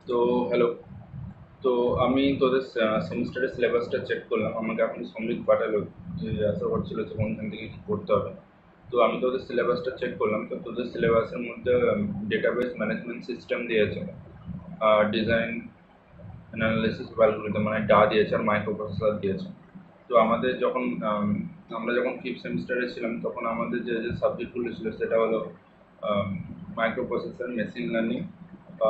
তো হ্যালো। তো আমি তোদের সেমিস্টারের সিলেবাসটা চেক করলাম। আমাকে এখন সমৃদ্ধ পাঠালো যে আশা করছিল যে কোনখান থেকে কী করতে হবে। তো আমি তোদের সিলেবাসটা চেক করলাম। তো তোদের সিলেবাসের মধ্যে ডেটাবেস ম্যানেজমেন্ট সিস্টেম দিয়েছে, ডিজাইন অ্যানালিসিস অ্যালগরিদম মানে ডা দিয়েছে, আর মাইক্রো প্রসেসর দিয়েছে। তো আমাদের যখন আমরা যখন ফিফথ সেমিস্টারে ছিলাম তখন আমাদের যে যে সাবজেক্টগুলো ছিল সেটা হলো মাইক্রো প্রসেসর, মেশিন লার্নিং,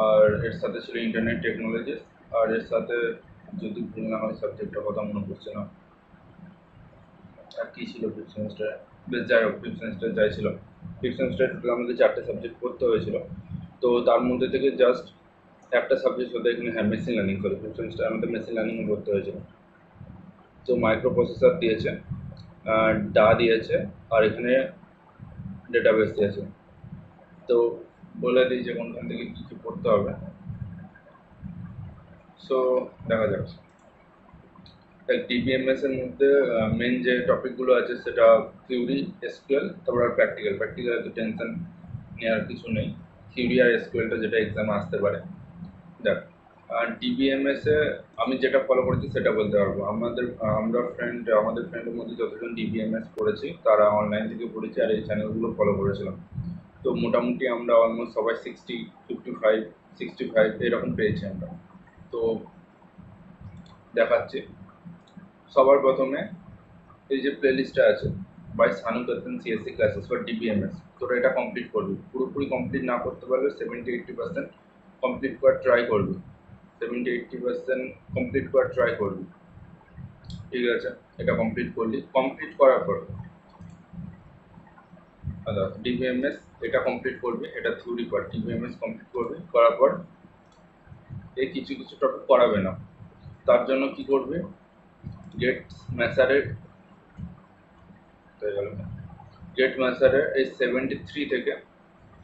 আর এর সাথে ছিল ইন্টারনেট টেকনোলজিস, আর এর সাথে যদি ভুল না হয় সাবজেক্টটার কথা মনে পড়ছে না, আর কী ছিল ফিফথ সেমিস্টারে, বেশ যাই হোক ফিফথ সেমিস্টার যাই ছিল, ফিফথ সেমিস্টারে টোটাল আমাদের 4টে সাবজেক্ট পড়তে হয়েছিল। তো তার মধ্যে থেকে জাস্ট একটা সাবজেক্ট হতে এখানে, হ্যাঁ মেশিন লার্নিং, সরি ফিফথ সেমিস্টারে আমাদের মেশিন লার্নিং পড়তে হয়েছিল। তো মাইক্রো প্রসেসর দিয়েছে, ডা দিয়েছে, আর এখানে ডেটাবেস দিয়েছে। তো বলে দিই যে কোনখান থেকে কী কী পড়তে হবে। সো দেখা যাক। ডিবিএমএস এর মধ্যে মেন যে টপিকগুলো আছে সেটা থিওরি, এসকিউএল, তারপর আর প্র্যাকটিক্যাল। প্র্যাকটিক্যাল তো টেনশন নেওয়ার কিছু নেই, থিওরি আর এসকিউএলটা যেটা এক্সামে আসতে পারে। দেখ, আর ডিবিএমএস এ আমি যেটা ফলো করেছি সেটা বলতে পারবো। আমাদের ফ্রেন্ডের মধ্যে যতজন ডিবিএমএস পড়েছি তারা অনলাইন থেকে পড়েছি আর এই চ্যানেলগুলো ফলো করেছিলাম। তো মোটামুটি আমরা অলমোস্ট সবাই 60, 55, 65 এরকম পেয়েছি আমরা। তো দেখাচ্ছি। সবার প্রথমে এই যে প্লেলিস্টটা আছে বাই সানু দত্তন সিএসসি ক্লাসেস ফর ডিবিএমএস, তোরা এটা কমপ্লিট করবি। পুরোপুরি কমপ্লিট না করতে পারলে 70-80% কমপ্লিট করার ট্রাই করবি। 70-80% কমপ্লিট করার ট্রাই করবি, ঠিক আছে? এটা কমপ্লিট করলি, কমপ্লিট করার পর আচ্ছা ডিবিএমএস এটা কমপ্লিট করবি, এটা থিওরি পার্ট। ডিবিএমএস কমপ্লিট করবি, করার পর এই কিছু কিছু টপিক করাবে না। তার জন্য কি করবে, গেটস ম্যাসারের গেট ম্যাসারের এই 73 থেকে,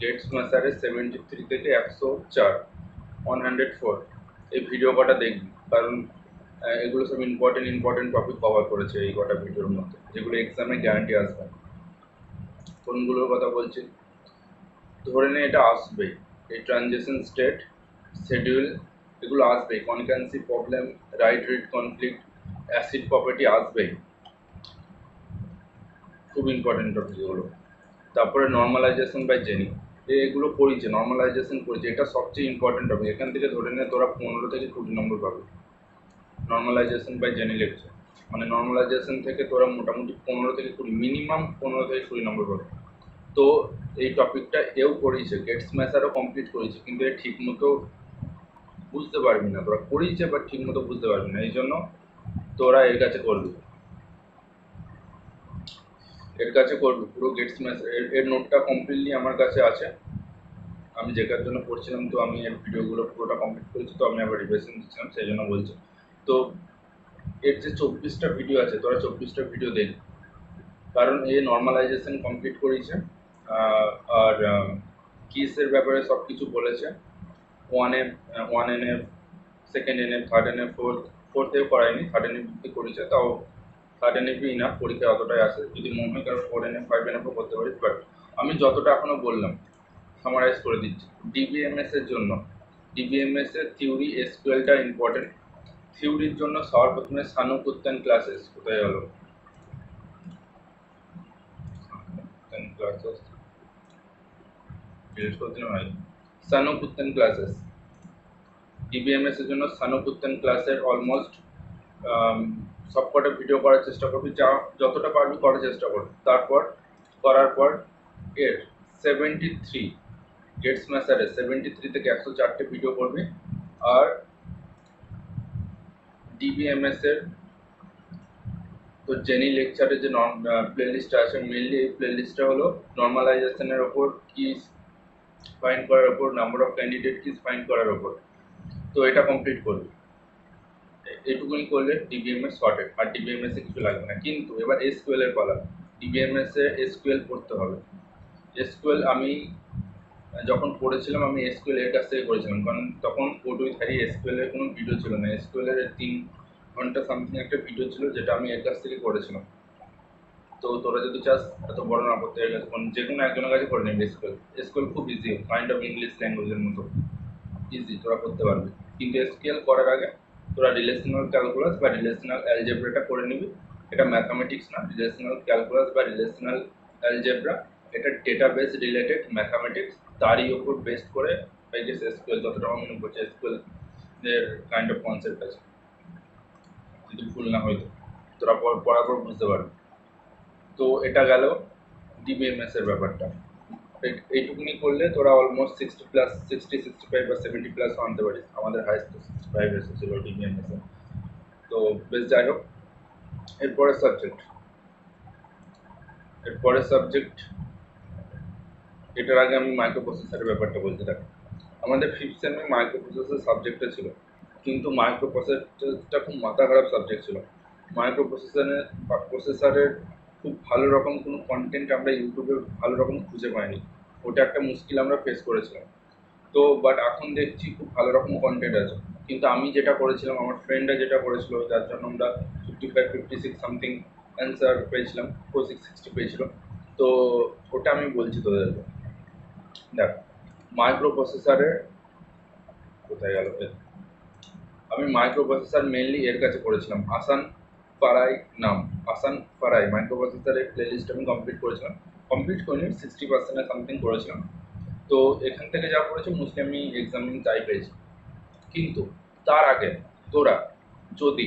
গেটস ম্যাসারের 73 থেকে 104, 104 এই ভিডিও কটা দেখবি। কারণ এগুলো সব ইম্পর্টেন্ট টপিক কভার করেছে এই কটা ভিডিওর মধ্যে, যেগুলো এক্সামে গ্যারান্টি আসবে। কোনগুলোর কথা বলছি, ধরে নে এটা আসবেই, এই ট্রানজিশন স্টেট, শিডিউল, এগুলো আসবেই। Concurrency problem, right read conflict, acid property আসবেই, খুব ইম্পর্টেন্ট টপিক এগুলো। তারপরে নর্মালাইজেশন বাই জেনি, এগুলো পড়িছে, নর্মালাইজেশন পড়িছে, এটা সবচেয়ে ইম্পর্টেন্ট টপিক। এখান থেকে ধরে নে তোরা 15 থেকে 20 নম্বর পাবে নর্মালাইজেশন বাই জেনি লেকচার। মানে নর্মালাইজেশন থেকে তোরা মোটামুটি 15 থেকে 20, মিনিমাম 15 থেকে 20 নম্বর পাবে। তো এই টপিকটা এও করিয়েছে, গেটস ম্যাসারও কমপ্লিট করেছে, কিন্তু এ ঠিক মতো বুঝতে পারবি না, তোরা করিয়েছে বাট ঠিক মতো বুঝতে পারবি না। এই জন্য তোরা এর কাছে করবি, পুরো গেটস ম্যাসার এর নোটটা কমপ্লিটলি আমার কাছে আছে। আমি যেটার জন্য পড়ছিলাম, তো আমি এর ভিডিওগুলো পুরোটা কমপ্লিট করেছি, তো আমি আবার রিভিশন দিচ্ছিলাম, সেই জন্য বলছি। তো এর যে 24টা ভিডিও আছে তোরা 24টা ভিডিও দেখবি, কারণ এ নর্মালাইজেশন কমপ্লিট করেছে, আর কিসের ব্যাপারে সব কিছু বলেছে। One N F, second N F, third N F, ফোর্থেও করায়নি, থার্ড এন এফ করেছে, তাও থার্ড এন এফই না, পরীক্ষায় অতটাই আসে। যদি মনে হয় কারণ 4 NF 5 NFও করতে পারিস, বাট আমি যতটা এখনো বললাম সামারাইজ করে দিচ্ছি। ডিবিএমএস এর জন্য, ডিবিএমএস এর থিওরি এসকিউএলটা ইম্পর্টেন্ট। থিওরির জন্য সবার প্রথমে সানু কুত্তান ক্লাসেস, কোথায় গেল ক্লাসেস, ডিলিট করে দিলাম ভাই। সানু কুত্তান ক্লাসেস, ডিবিএমএস এর জন্য সানু কুত্তান ক্লাসের অলমোস্ট সবকটা ভিডিও করার চেষ্টা করবি, যতটা পারবি করার চেষ্টা করবি। তারপর করার পর এর 73 গেটস ম্যাসারের 73 থেকে 104টে ভিডিও করবি। আর ডিবিএমএস এর তো জেনি লেকচারের যে প্লেলিস্টটা আছে, মেনলি এই প্লেলিস্টটা হলো নর্মালাইজেশনের ওপর, কিস ফাইন্ড করার ওপর, number of candidate kiss find করার ওপর। তো এটা কমপ্লিট করবি, এটুকুনি করলে ডিবিএমএস সর্টেড, আর ডিবিএমএস এ কিছু লাগবে না। কিন্তু এবার এসকিউএল এর পালা। ডিবিএমএস এ এসকিউএল পড়তে হবে। এসকিউএল আমি যখন পড়েছিলাম আমি এসকিউএল এর কাছ থেকে করেছিলাম, কারণ তখন কোড-উইথ-হ্যারি এসকিউএল এর কোনো ভিডিও ছিল না। এসকিউএল এর 3 ঘন্টা সামথিং একটা ভিডিও ছিল, যেটা আমি এর কাছ থেকে করেছিলাম। তো তোরা যদি চাস এত বড় না করতে, যে কোনো একজনের কাছে করে নিবি এসকিউএল। এসকিউএল খুব ইজি, কাইন্ড অফ ইংলিশ ল্যাঙ্গুয়েজের মতো। ইজি, তোরা করতে পারবি। কিন্তু এসকিউএল করার আগে তোরা রিলেশনাল ক্যালকুলাস বা রিলেশনাল অ্যালজেব্রাটা করে নিবি। এটা ম্যাথামেটিক্স না, রিলেশনাল ক্যালকুলাস বা রিলেশনাল অ্যালজেব্রা এটা ডেটাবেস রিলেটেড ম্যাথামেটিক্স। তারই ওপর বেস্ট করে আই গেস এসকিউএল, যতটা আমার মনে পড়ছে এসকিউএল এর কাইন্ড অফ কনসেপ্ট আছে, যদি ভুল না হয়তো তোরা পড়ার পর বুঝতে পারবি। তো এটা গেল ডিবিএমএস এর ব্যাপারটা। এইটুকুনি করলে তোরা অলমোস্ট 60+, 65 বা 70+ আনতে পারিস। আমাদের হাইস্ট তো 65 এসেছিল ডিবিএমএস এ। তো বেশ, যাই হোক, এরপরের সাবজেক্ট এটার আগে আমি মাইক্রো প্রসেসরের ব্যাপারটা বলতে থাকি। আমাদের 5th সেমে মাইক্রো প্রসেসর সাবজেক্টটা ছিল, কিন্তু মাইক্রো প্রসেসরটা খুব মাথা খারাপ সাবজেক্ট ছিল। মাইক্রো প্রসেসরের খুব ভালো রকম কোনো কন্টেন্ট আমরা ইউটিউবে ভালো রকম খুঁজে পাইনি। ওটা একটা মুশকিল আমরা ফেস করেছিলাম। তো বাট এখন দেখছি খুব ভালো রকম কন্টেন্ট আছে। কিন্তু আমি যেটা করেছিলাম, আমার ফ্রেন্ডরা যেটা করেছিল, যার জন্য আমরা 55, 56 সামথিং অ্যান্সার পেয়েছিলাম, 4660 পেয়েছিল। তো ওটা আমি বলছি তোদেরকে। দেখ, মাইক্রো প্রসেসরের কোথায় গেল, আমি মাইক্রো প্রসেসর মেনলি এর কাছে করেছিলাম, আসান পারাই নাম। আসান পারাই মাইক্রো প্রসেসরের প্লেলিস্ট আমি কমপ্লিট করেছিলাম। কমপ্লিট করিনি, 60% সামথিং করেছিলাম। তো এখান থেকে যা করেছি মোস্টলি আমি এক্সামিং তাই পেয়েছি। কিন্তু তার আগে তোরা যদি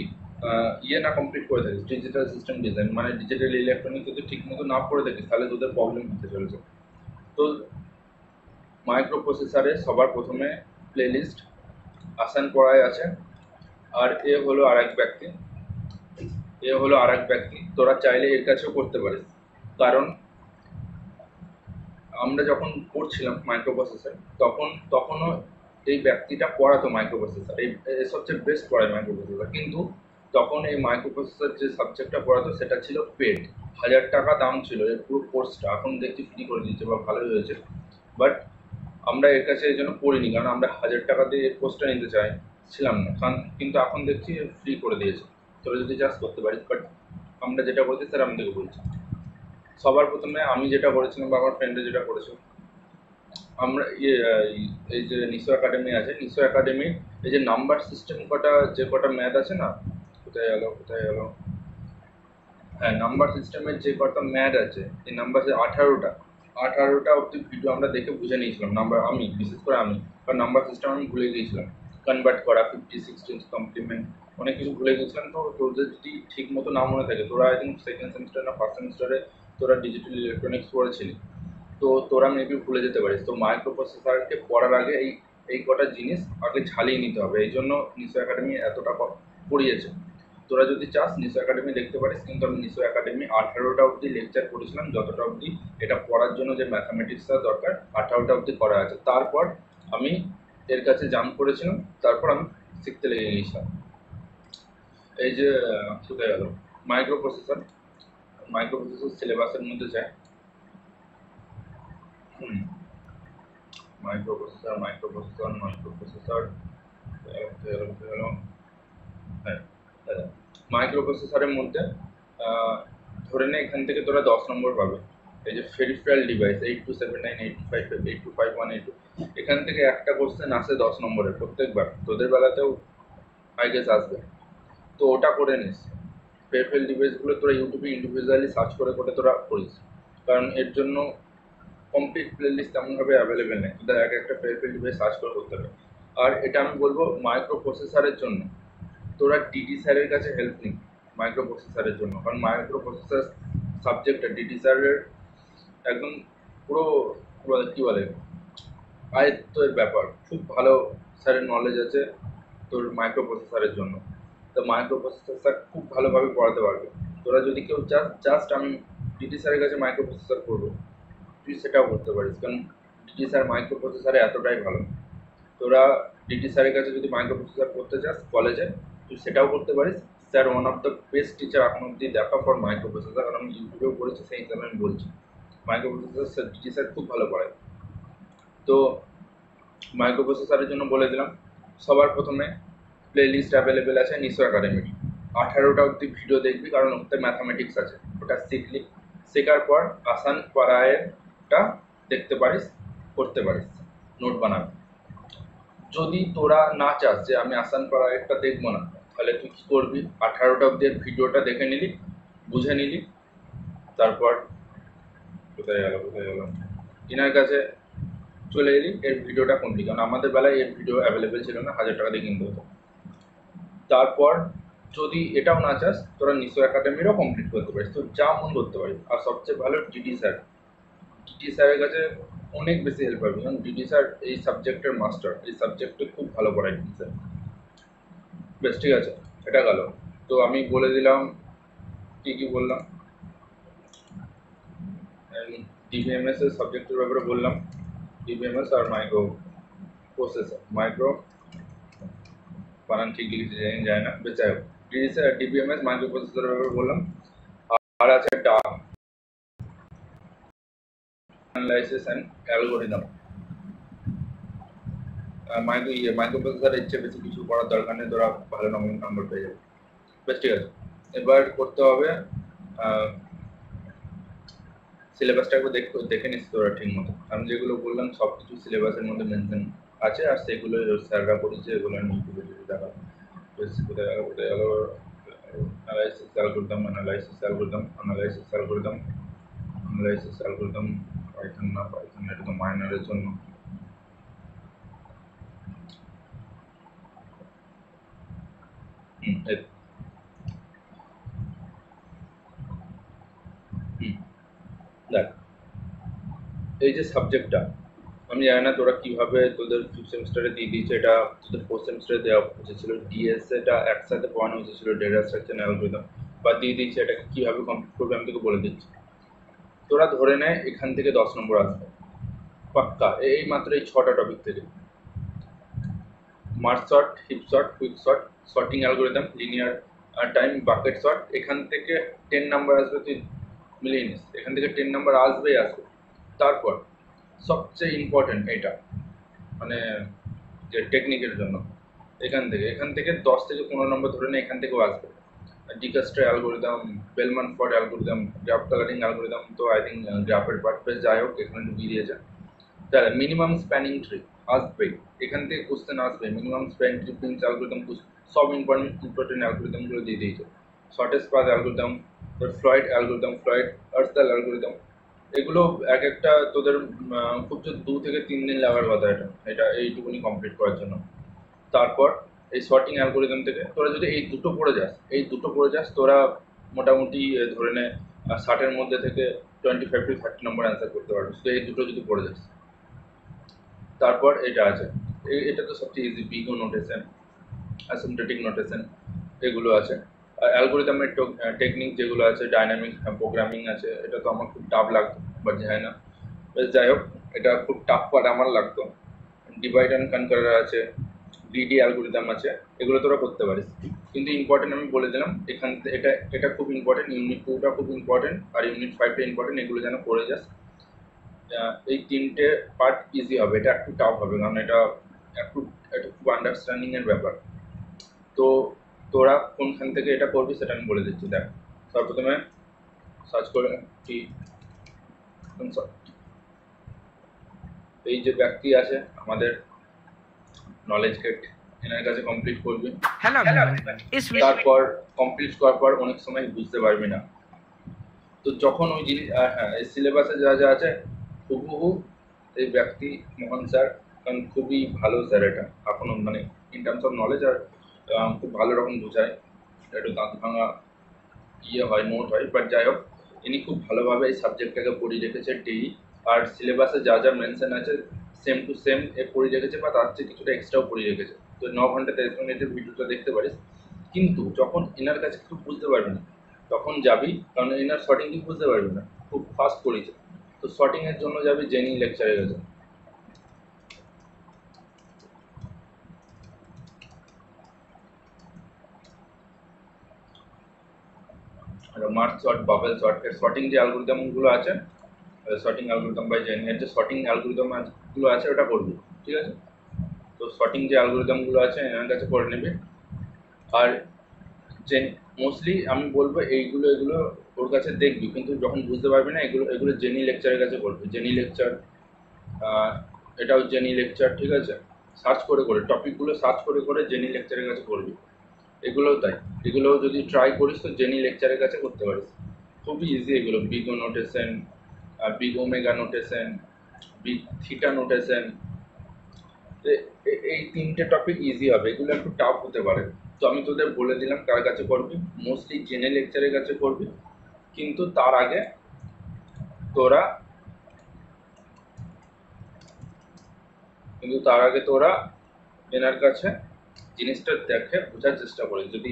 ইয়ে না কমপ্লিট করে থাকিস, ডিজিটাল সিস্টেম ডিজাইন মানে ডিজিটাল ইলেকট্রনিক যদি ঠিক মতো না করে থাকিস, তাহলে তোদের প্রবলেম হতে চলেছে। তো মাইক্রো প্রসেসরে সবার প্রথমে প্লেলিস্ট আসান পড়ায় আছে। আর এ হলো আর এক ব্যক্তি, তোরা চাইলে এর কাছেও করতে পারিস। কারণ আমরা যখন পড়ছিলাম মাইক্রো প্রসেসর, তখনও এই ব্যক্তিটা পড়াতো মাইক্রো প্রসেসর, এই সবচেয়ে বেস্ট পড়ায় মাইক্রো প্রসেসর। কিন্তু তখন এই মাইক্রো প্রসেসর যে সাবজেক্টটা পড়াতো সেটা ছিল পেড, 1000 টাকা দাম ছিল এর পুরো কোর্সটা। এখন দেখছি ফ্রি করে দিয়েছে বা ভালোই হয়েছে। বাট আমরা এর কাছে এই জন্য পড়িনি, কারণ আমরা 1000 টাকা দিয়ে এর কোর্সটা নিতে চাইছিলাম না। কারণ কিন্তু এখন দেখছি ফ্রি করে দিয়েছে, তোরা যদি চাষ করতে পারিস। বাট আমরা যেটা বলছি স্যার আমি তোকে বলছি, সবার প্রথমে আমি যেটা করেছিলাম বা আমার ফ্রেন্ডে যেটা করেছিল, আমরা এই যে নিশো একাডেমি আছে, নিশো একাডেমির এই যে নাম্বার সিস্টেম কটা ম্যাথ আছে না, কোথায় গেল, হ্যাঁ, নাম্বার সিস্টেমের যে কটা ম্যাথ আছে, এই নাম্বার 18টা অব্দি ভিডিও আমরা দেখে বুঝে নিয়েছিলাম। আমি বিশেষ করে কারণ নাম্বার সিস্টেম আমি ভুলে গিয়েছিলাম, কনভার্ট করা, 50, 16 কমপ্লিমেন্ট, অনেক কিছু ভুলে গেছিলাম। তো তোদের যদি ঠিক মতো না মনে থাকে, তোরা আই থিঙ্ক সেকেন্ড সেমিস্টার না ফার্স্ট সেমিস্টারে তোরা ডিজিটাল ইলেকট্রনিক্স পড়েছিলি, তো তোরা মেবি ভুলে যেতে পারিস। তো মাইক্রো প্রসেসরকে পড়ার আগে এই কটা জিনিস আগে ঝালিয়ে নিতে হবে। এই জন্য নিশো একাডেমি এতটা পড়িয়েছে। তোরা যদি চাস নিশো একাডেমি দেখতে পারিস। কিন্তু আমি নিশো একাডেমি 18টা অবধি লেকচার করেছিলাম, যতটা অবধি এটা পড়ার জন্য যে ম্যাথামেটিক্সটা দরকার 18টা অবধি করা আছে। তারপর আমি এর কাছে জাম্প করেছিলাম, তারপর আমি শিখতে লেগে গিয়েছিলাম। এই যে কোথায় গেল, মাইক্রো প্রসেসর সিলেবাসের মধ্যে যায়। মাইক্রো প্রসেসর হ্যাঁ, মাইক্রো প্রসেসরের মধ্যে ধরে নে এখান থেকে তোরা 10 নম্বর পাবে। এই যে ফেরিফেরাল ডিভাইস 8279, 8255, 8251, 82, এখান থেকে একটা কোশ্চেন আসে 10 নম্বরের প্রত্যেকবার। তোদের বেলাতেও আই গেস আসবে। তো ওটা করে নিস। ফেরিফেরাল ডিভাইসগুলো তোরা ইউটিউবে ইন্ডিভিজুয়ালি সার্চ করে তোরা করিস, কারণ এর জন্য কমপ্লিট প্লেলিস্ট তেমনভাবে অ্যাভেলেবেল নেই, তোদের একটা ফেরিফেরাল ডিভাইস সার্চ করে করতে হবে। আর এটা আমি বলবো মাইক্রো প্রসেসরের জন্য তোরা ডিডি স্যারের কাছে হেল্প নিন মাইক্রো প্রসেসরের জন্য। কারণ মাইক্রো প্রসেসর সাবজেক্টটা ডিডি স্যারের একদম পুরো কী বলে আয়ত্তের ব্যাপার। খুব ভালো স্যারের নলেজ আছে তোর মাইক্রো প্রসেসরের জন্য। তো মাইক্রো প্রসেসর স্যার খুব ভালোভাবে পড়াতে পারবে। তোরা যদি কেউ জাস্ট আমি ডিডি স্যারের কাছে মাইক্রো প্রসেসর করবো, তুই সেটাও করতে পারিস। কারণ ডিডি স্যার মাইক্রো প্রসেসরে এতটাই ভালো। তোরা ডিডি স্যারের কাছে যদি মাইক্রো প্রসেসর করতে চাস কলেজে, তুই সেটাও করতে পারিস। Sir one of the best teacher এখন অব্দি দেখা ফর মাইক্রো প্রসেসর, কারণ আমি ইউটিউবেও পড়েছি, সেই হিসাবে আমি বলছি। Micro processor sir DD sir খুব ভালো পড়ায়। তো মাইক্রো প্রসেসরের জন্য বলে দিলাম, সবার প্রথমে প্লে লিস্ট অ্যাভেলেবেল আছে নিশো একাডেমির। 18টা অব্দি ভিডিও দেখবি, কারণ ওতে ম্যাথামেটিক্স আছে, ওটা শিখলি। শেখার পর আসান পারায়েরটা দেখতে পারিস, করতে পারিস, নোট বানাবি। যদি তোরা না চাস যে আমি আসান পাড়া একটা দেখবো না, তাহলে তুই কি করবি, 18টা অব্দি ভিডিওটা দেখে নিলি, বুঝে নিলি, তারপর কোথায় গেল ইনার কাছে চলে এলি, এর ভিডিওটা কোনটি, কারণ আমাদের বেলায় এর ভিডিও অ্যাভেলেবেল ছিল না, 1000 টাকা দিয়ে কিনতে হতো। তারপর যদি এটাও না চাস, তোরা নিশো একাডেমিরও কমপ্লিট করতে পারিস, তো যা মন করতে পারিস। আর সবচেয়ে ভালো ডিডি স্যারের কাছে অনেক বেশি হেল্প পাবি, কারণ ডিডি স্যার এই সাবজেক্টের মাস্টার, এই সাবজেক্টে খুব ভালো পড়ায় ডিডি স্যার। বেশ, ঠিক আছে, এটা গেল। তো আমি বলে দিলাম কি কি বললাম, ডিবিএমএস এর সাবজেক্টের ব্যাপারে বললাম, ডিবিএমএস আর মাইক্রো প্রসেসর, মাইক্রো বানান ঠিক লিখতে যায় না, বেশ যাই হোক, ডিবিএমএস মাইক্রো প্রসেসরের ব্যাপারে বললাম। আর আছে অ্যানালাইসিস অ্যান্ড অ্যালগোরিদম। মাইক্রো প্রসেসরের ইচ্ছে বেশি কিছু করার দরকার নেই, তোরা ভালো নম্বর পেয়ে যাবে। বেশ, ঠিক আছে, এবার করতে হবে সিলেবাসটা একবার দেখে নিস তোরা ঠিক মতো। আমি যেগুলো বললাম সব কিছু সিলেবাসের মধ্যে মেনশন আছে, আর সেগুলো স্যাররা করেছে, এগুলো আমি ইউটিউবে যদি দেখা কোথায় গেল অ্যানালাইসিস অ্যালগোরিদম পাইথন না, পাইথন এটা তো মাইনারের জন্য। দেখ, এই যে সাবজেক্টটা, আমি জানি না তোরা কিভাবে তোদের ফিফথ সেমিস্টারে দিয়ে দিয়েছে, এটা তোদের ফোর্থ সেমিস্টারে দেওয়া হয়েছিল, ডিএস এটা একসাথে পড়ানো হয়েছিল, ডেটা স্ট্রাকচার অ্যালগরিদম, বা দিয়ে দিয়েছে, এটাকে কিভাবে কমপ্লিট করবে আমি তোকে বলে দিচ্ছি। তোরা ধরে নেয় এখান থেকে 10 নম্বর আসবে পাক্কা, এই মাত্র এই 6টা টপিক থেকে, merge sort, heap sort, quick sort, sorting algorithm, linear time, bucket sort, এখান থেকে 10 নাম্বার আসবে, তুই মিলিয়ে নিস, এখান থেকে 10 নাম্বার আসবেই আসবে। তারপর সবচেয়ে ইম্পর্টেন্ট এটা, মানে যে টেকনিকের জন্য, এখান থেকে 10 থেকে 15 নম্বর ধরে নিয়ে এখান থেকেও আসবে, Dijkstra algorithm, Bellman Ford algorithm, graph colouring algorithm, তো আই থিঙ্ক গ্রাফের পার্ট বেশ, যাই হোক এখানে ঢুকিয়ে দিয়েছে। তাহলে মিনিমাম স্প্যানিং ট্রি আসবেই, এখান থেকে কোশ্চেন আসবে, minimum spanning tree, Prim's algorithm, সব ইম্পর্টেন্ট অ্যালগরিদমগুলো দিয়ে দিয়েছে, shortest path algorithm, Floyd algorithm, Floyd Warshall algorithm, এগুলো এক একটা তোদের খুব জোর 2 থেকে 3 দিন লাগার কথা এটা এইটুকুনি কমপ্লিট করার জন্য। তারপর এই শর্টিং অ্যালগরিদম থেকে তোরা যদি এই দুটো পড়ে যাস, তোরা মোটামুটি ধরে নে 60-এর মধ্যে থেকে 25 to 30 নম্বর অ্যান্সার করতে পারবি, তো এই দুটো যদি পড়ে যাস। তারপর এটা আছে, এটা তো সবচেয়ে ইজি, বিগো নোটেশন, অ্যাসিম্পটোটিক নোটেশন, এগুলো আছে। অ্যালগরিদমের টেকনিক যেগুলো আছে, ডাইনামিক প্রোগ্রামিং আছে, এটা তো আমার খুব টাফ লাগতো, বাট যায় না, বেশ যাই হোক, এটা খুব টাফ পার্ট আমার লাগতো। ডিভাইড অ্যান্ড কনকার আছে, গ্রিডি অ্যালগরিদম আছে, এগুলো তোরা করতে পারিস, কিন্তু ইম্পর্টেন্ট আমি বলে দিলাম এখান থেকে, এটা খুব ইম্পর্টেন্ট, ইউনিট 2টা খুব ইম্পর্টেন্ট, আর ইউনিট 5টা ইম্পর্টেন্ট, এগুলো যেন করে যাস। এই 3টে পার্ট ইজি হবে, এটা একটু টাফ হবে, কারণ এটা একটু খুব আন্ডারস্ট্যান্ডিংয়ের ব্যাপার। তো তোরা কোনখান থেকে এটা করবি সেটা আমি বলে দিচ্ছি। দেখ, সর্বপ্রথমে সার্চ করে কি এই যে ব্যক্তি আছে আমাদের নলেজ গেট, এনার কাছে কমপ্লিট করবি। তারপর কমপ্লিট করার পর অনেক সময় বুঝতে পারবি না, তো যখন ওই জিনিস, হ্যাঁ, এই সিলেবাসে যা যা আছে হুবহু এই ব্যক্তি মোহন স্যার, কারণ খুবই ভালো স্যার, এটা এখনো মানে ইন টার্মস অফ নলেজ, আর খুব ভালো রকম বোঝায়, একটু দাঁত ভাঙা হয়, নোট হয়, বাট যাই হোক, ইনি খুব ভালোভাবে এই সাবজেক্টটাকে পড়িয়ে রেখেছে ডেইলি, আর সিলেবাসে যা যা মেনশন আছে সেম টু সেম এ পড়িয়ে রেখেছে, বা তার চেয়ে কিছুটা এক্সট্রাও পড়িয়ে রেখেছে। তো 9 ঘন্টা 23 মিনিটের ভিডিওটা দেখতে পারিস, কিন্তু যখন এনার কাছে কিছু বুঝতে পারবি না তখন যাবি, কারণ এনার শর্টিং কি বুঝতে পারবি না, খুব ফাস্ট পড়িয়েছে, তো শর্টিংয়ের জন্য যাবি জেনি লেকচারের কাছে। মার্চ শর্ট, বাবেল শর্ট, এর শর্টিং যে অ্যালগরিদমগুলো আছে, শর্টিং অ্যালগরিদম বাই জেনি, এর যে শর্টিং অ্যালগরিদমগুলো আছে ওটা করবি, ঠিক আছে। তো শর্টিং যে অ্যালগরিদমগুলো আছে এনার কাছে করে নেবে, আর যে মোস্টলি আমি বলবো এগুলো ওর কাছে দেখবি, কিন্তু যখন বুঝতে পারবি না এগুলো জেনি লেকচারের কাছে করবি, জেনি লেকচার, এটাও জেনি লেকচার, ঠিক আছে। সার্চ করে করে টপিকগুলো সার্চ করে করে জেনি লেকচারের কাছে করবি। এগুলোও তাই, এগুলোও যদি ট্রাই করিস তো জেনি লেকচারের কাছে করতে পারিস। খুবই ইজি এগুলো, big notation, big omega notation, big theta notation, এই তিনটে টপিক ইজি হবে, এগুলো একটু টাফ হতে পারে। তো আমি তোদের বলে দিলাম কার কাছে করবি, মোস্টলি জেনে লেকচারের কাছে করবি। কিন্তু তার আগে তোরা এনার কাছে জিনিসটা দেখে বোঝার চেষ্টা করিস। যদি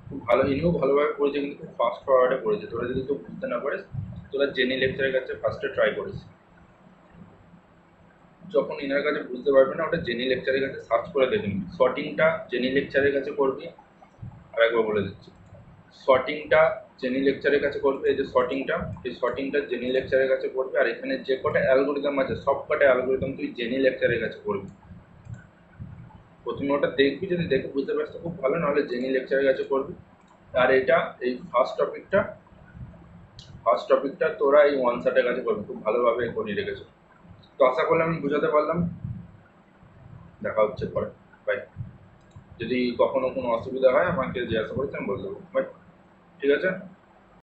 খুব ভালো, ইনিও ভালোভাবে পড়েছে কিন্তু খুব ফাস্ট ফরওয়ার্ডে পড়েছে, তোরা যদি কেউ বুঝতে না পারিস তোরা জেনি লেকচারের কাছে ফার্স্টে ট্রাই করিস। যখন ইনার কাছে বুঝতে পারবে না, ওটা জেনি লেকচারের কাছে সার্চ করে দেখে নিবি। শর্টিংটা জেনি লেকচারের কাছে করবি, আরেকবার বলে দিচ্ছি, শর্টিংটা জেনি লেকচারের কাছে করবে। এই যে শর্টিংটা, এই শর্টিংটা জেনি লেকচারের কাছে করবে। আর এখানে যে কটা অ্যালগোরিদম আছে সব কটা অ্যালগোরিদম তুই জেনি লেকচারের কাছে করবি। প্রথমে ওটা দেখবি, যদি দেখে বুঝতে পারিস তো খুব ভালো, নাহলে জেনি লেকচারের কাছে করবি। আর এটা এই ফার্স্ট টপিকটা তোরা এই ওয়ান শাটের কাছে করবি, খুব ভালোভাবে করিয়ে রেখেছো। তো আশা করলাম আমি বুঝাতে পারলাম। দেখা হচ্ছে পরে, বাই। যদি কখনো কোনো অসুবিধা হয় আমাকে জিজ্ঞাসা করিস, আমি বলে দেবো, বাই। ঠিক আছে।